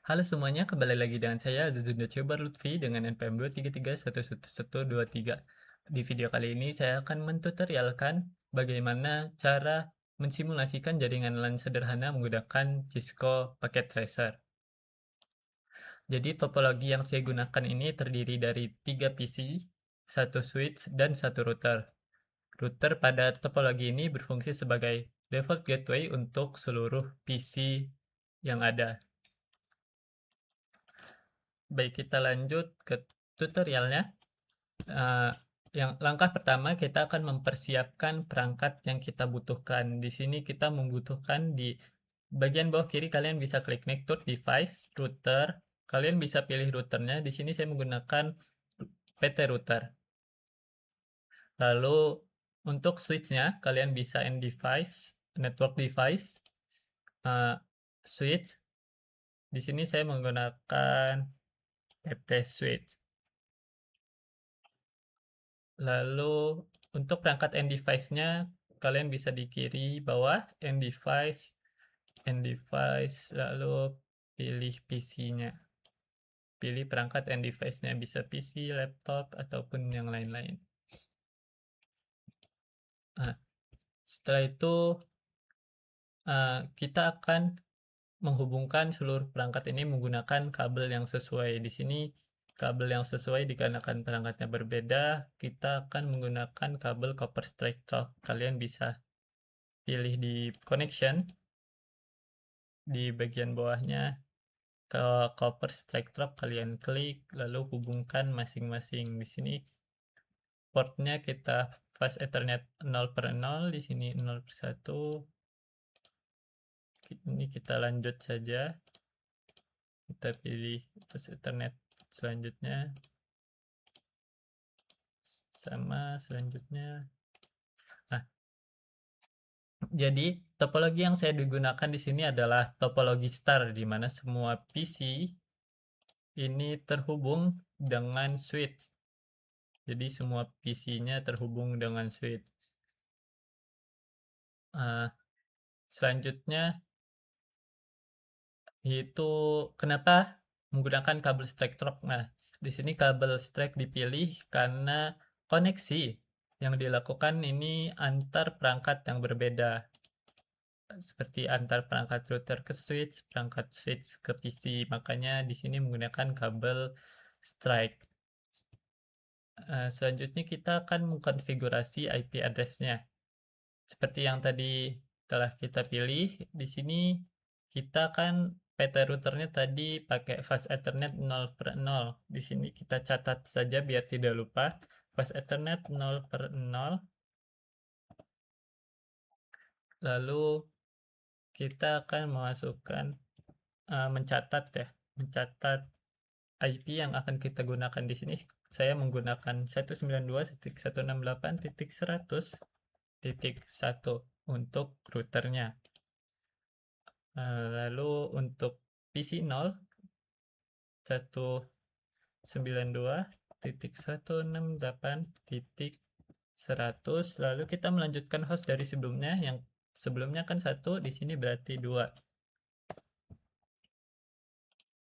Halo semuanya, kembali lagi dengan saya Azizunda Cobar Lutfi dengan NPM 233111123. Di video kali ini saya akan mentutorialkan bagaimana cara mensimulasikan jaringan LAN sederhana menggunakan Cisco Packet Tracer. Jadi topologi yang saya gunakan ini terdiri dari 3 PC, 1 switch, dan 1 router. Router pada topologi ini berfungsi sebagai default gateway untuk seluruh PC yang ada. Baik, kita lanjut ke tutorialnya. Eh, yang langkah pertama kita akan mempersiapkan perangkat yang kita butuhkan. Di sini kita membutuhkan di bagian bawah kiri kalian bisa klik Network Device, Router. Kalian bisa pilih routernya. Di sini saya menggunakan PT Router. Lalu untuk switchnya kalian bisa End Device, Network Device, eh, Switch. Di sini saya menggunakan PT Switch. Lalu untuk perangkat end device-nya kalian bisa di kiri bawah end device lalu pilih PC-nya. Pilih perangkat end device-nya, bisa PC, laptop ataupun yang lain-lain. Nah, setelah itu kita akan menghubungkan seluruh perangkat ini menggunakan kabel yang sesuai. Di sini kabel yang sesuai dikarenakan perangkatnya berbeda, kita akan menggunakan kabel copper straight talk. Kalian bisa pilih di connection di bagian bawahnya ke copper straight drop, kalian klik lalu hubungkan masing-masing. Di sini portnya kita fast ethernet 0/0, di sini 0/1. Ini kita lanjut saja, kita pilih fast ethernet selanjutnya sama selanjutnya. Nah, jadi topologi yang saya digunakan di sini adalah topologi star, di mana semua PC ini terhubung dengan switch. Jadi semua PC-nya terhubung dengan switch. Selanjutnya itu kenapa menggunakan kabel strike trok. Nah, di sini kabel strike dipilih karena koneksi yang dilakukan ini antar perangkat yang berbeda, seperti antar perangkat router ke switch, perangkat switch ke PC. Makanya di sini menggunakan kabel strike. Selanjutnya kita akan mengkonfigurasi IP address-nya. Seperti yang tadi telah kita pilih, di sini kita kan PT routernya tadi pakai fast ethernet 0/0. Di sini kita catat saja biar tidak lupa. Fast ethernet 0/0. Lalu kita akan memasukkan mencatat IP yang akan kita gunakan di sini. Saya menggunakan 192.168.100.1 untuk routernya. Lalu untuk PC 0 192.168.100, lalu kita melanjutkan host dari sebelumnya, yang sebelumnya kan 1, di sini berarti 2.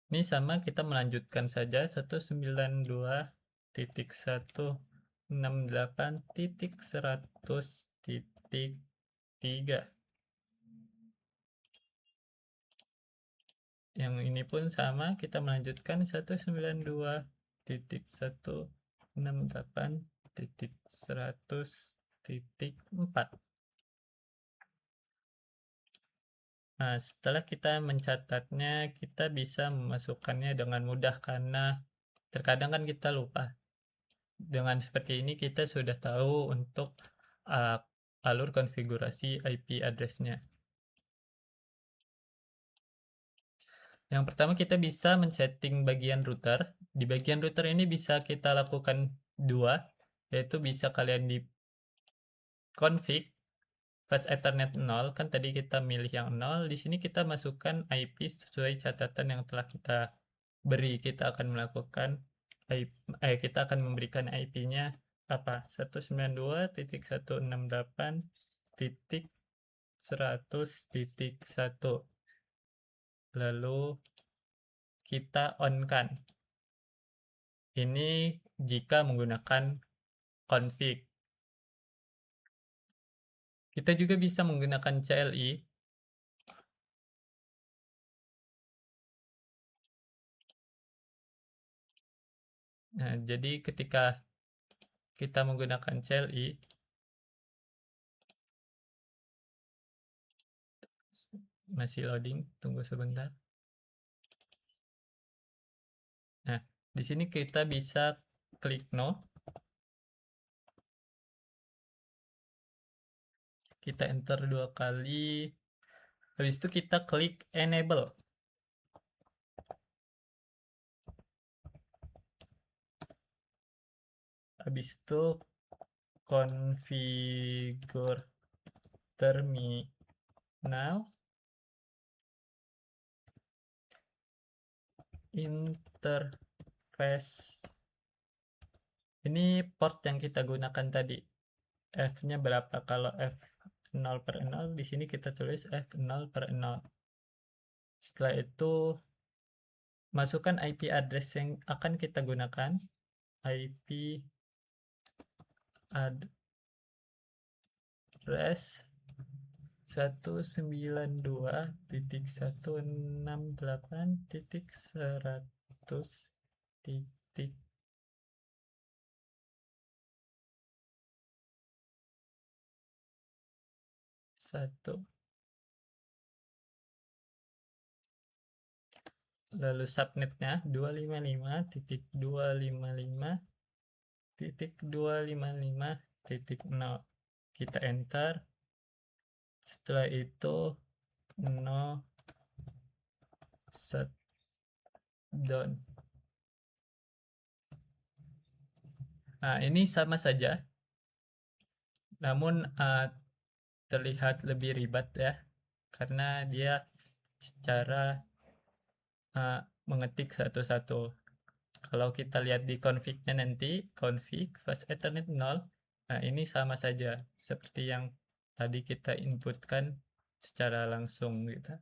Ini sama, kita melanjutkan saja 192.168.100.3. Yang ini pun sama, kita melanjutkan 192.168.100.4. Nah, setelah kita mencatatnya, kita bisa memasukkannya dengan mudah karena terkadang kan kita lupa. Dengan seperti ini kita sudah tahu untuk alur konfigurasi IP address-nya. Yang pertama kita bisa men-setting bagian router. Di bagian router ini bisa kita lakukan 2, yaitu bisa kalian di config fast ethernet 0, kan tadi kita milih yang 0. Di sini kita masukkan IP sesuai catatan yang telah kita beri. Kita akan melakukan kita akan memberikan IP-nya apa? 192.168.100.1. Lalu kita on-kan. Ini jika menggunakan config. Kita juga bisa menggunakan CLI. Nah, jadi ketika kita menggunakan CLI, masih loading, tunggu sebentar. Nah, di sini kita bisa klik no. Kita enter 2 kali. Habis itu kita klik enable. Habis itu configure terminal interface. Ini port yang kita gunakan tadi. F-nya berapa? Kalau F 0 per 0, di sini kita tulis F 0 per 0. Setelah itu masukkan IP address yang akan kita gunakan. IP address 192.168.1. Lalu subnetnya 255.255.255.0. Kita enter. Setelah itu no shutdown. Nah, ini sama saja, namun terlihat lebih ribet ya, karena dia secara mengetik satu-satu. Kalau kita lihat di config-nya nanti, config fast ethernet 0, nah ini sama saja seperti yang tadi kita inputkan secara langsung gitu.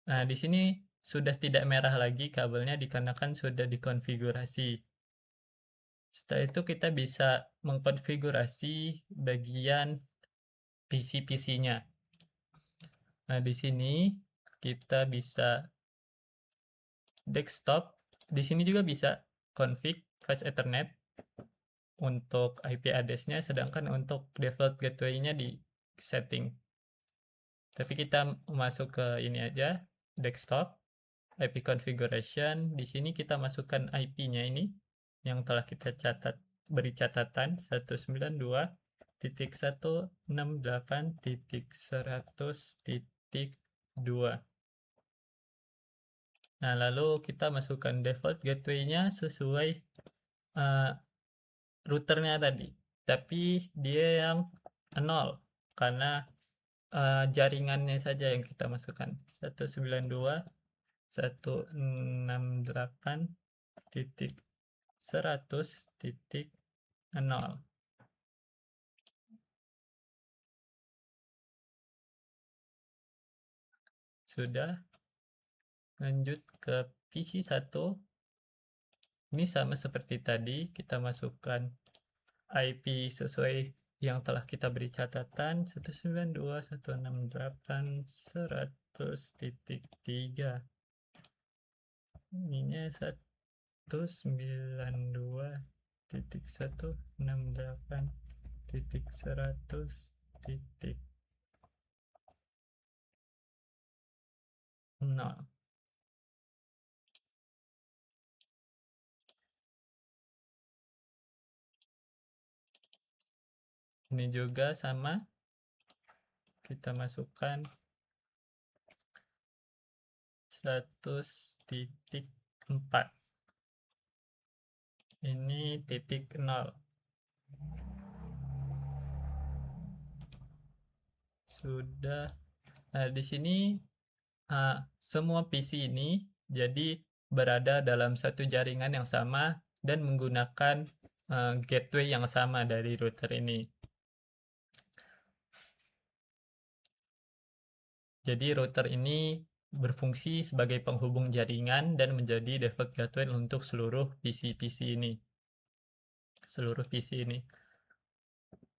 Nah, di sini sudah tidak merah lagi kabelnya dikarenakan sudah dikonfigurasi. Setelah itu kita bisa mengkonfigurasi bagian PC-PC-nya. Nah, di sini kita bisa desktop. Di sini juga bisa config fast ethernet untuk IP address-nya, sedangkan untuk default gateway-nya di setting. Tapi kita masuk ke ini aja, desktop, IP configuration. Di sini kita masukkan IP-nya ini yang telah kita beri catatan 192.168.100.2. Nah, lalu kita masukkan default gateway-nya sesuai routernya tadi. Tapi dia yang 0 karena jaringannya saja yang kita masukkan. 192.168.100.0. Sudah. Lanjut ke PC 1. Ini sama seperti tadi, kita masukkan IP sesuai yang telah kita beri catatan 192.168.100.3. Ininya 192.168.100.0. Ini juga sama, kita masukkan 100.4. Ini titik 0. Sudah. Nah, di sini semua PC ini jadi berada dalam satu jaringan yang sama dan menggunakan gateway yang sama dari router ini. Jadi router ini berfungsi sebagai penghubung jaringan dan menjadi default gateway untuk seluruh PC ini.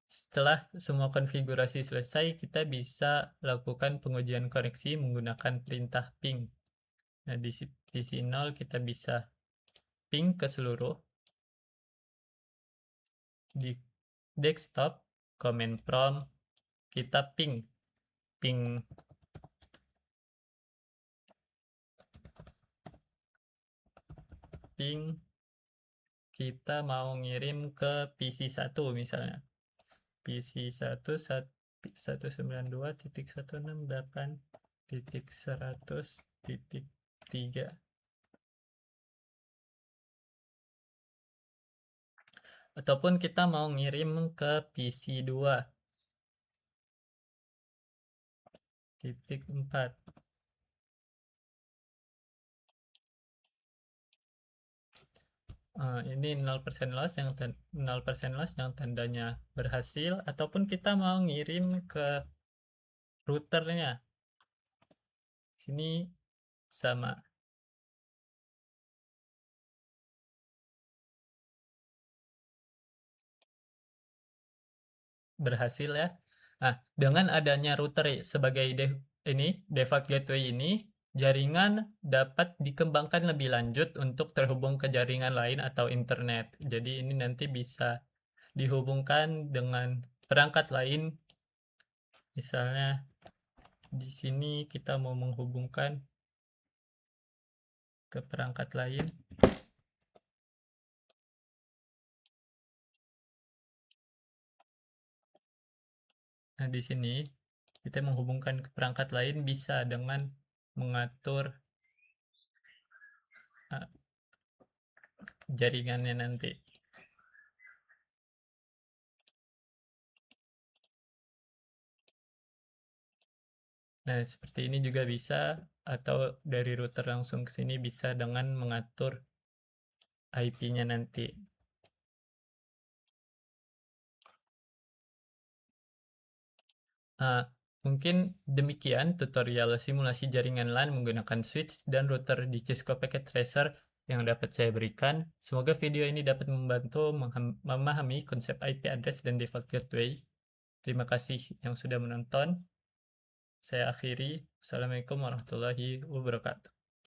Setelah semua konfigurasi selesai, kita bisa lakukan pengujian koneksi menggunakan perintah ping. Nah, di PC 0 kita bisa ping ke seluruh. Di desktop, command prompt, kita ping kita mau ngirim ke PC 1 misalnya. PC 1 192.168.100.3. Ataupun kita mau ngirim ke PC 2.4. Ini 0% loss yang 0% loss yang tandanya berhasil, ataupun kita mau ngirim ke routernya. Sini sama. Berhasil ya. Nah, dengan adanya router sebagai default gateway ini, jaringan dapat dikembangkan lebih lanjut untuk terhubung ke jaringan lain atau internet. Jadi ini nanti bisa dihubungkan dengan perangkat lain. Misalnya di sini kita mau menghubungkan ke perangkat lain. Nah, di sini kita menghubungkan ke perangkat lain bisa dengan mengatur jaringannya nanti. Nah, seperti ini juga bisa, atau dari router langsung ke sini bisa dengan mengatur IP-nya nanti. Mungkin demikian tutorial simulasi jaringan LAN menggunakan switch dan router di Cisco Packet Tracer yang dapat saya berikan. Semoga video ini dapat membantu memahami konsep IP address dan default gateway. Terima kasih yang sudah menonton. Saya akhiri. Assalamualaikum warahmatullahi wabarakatuh.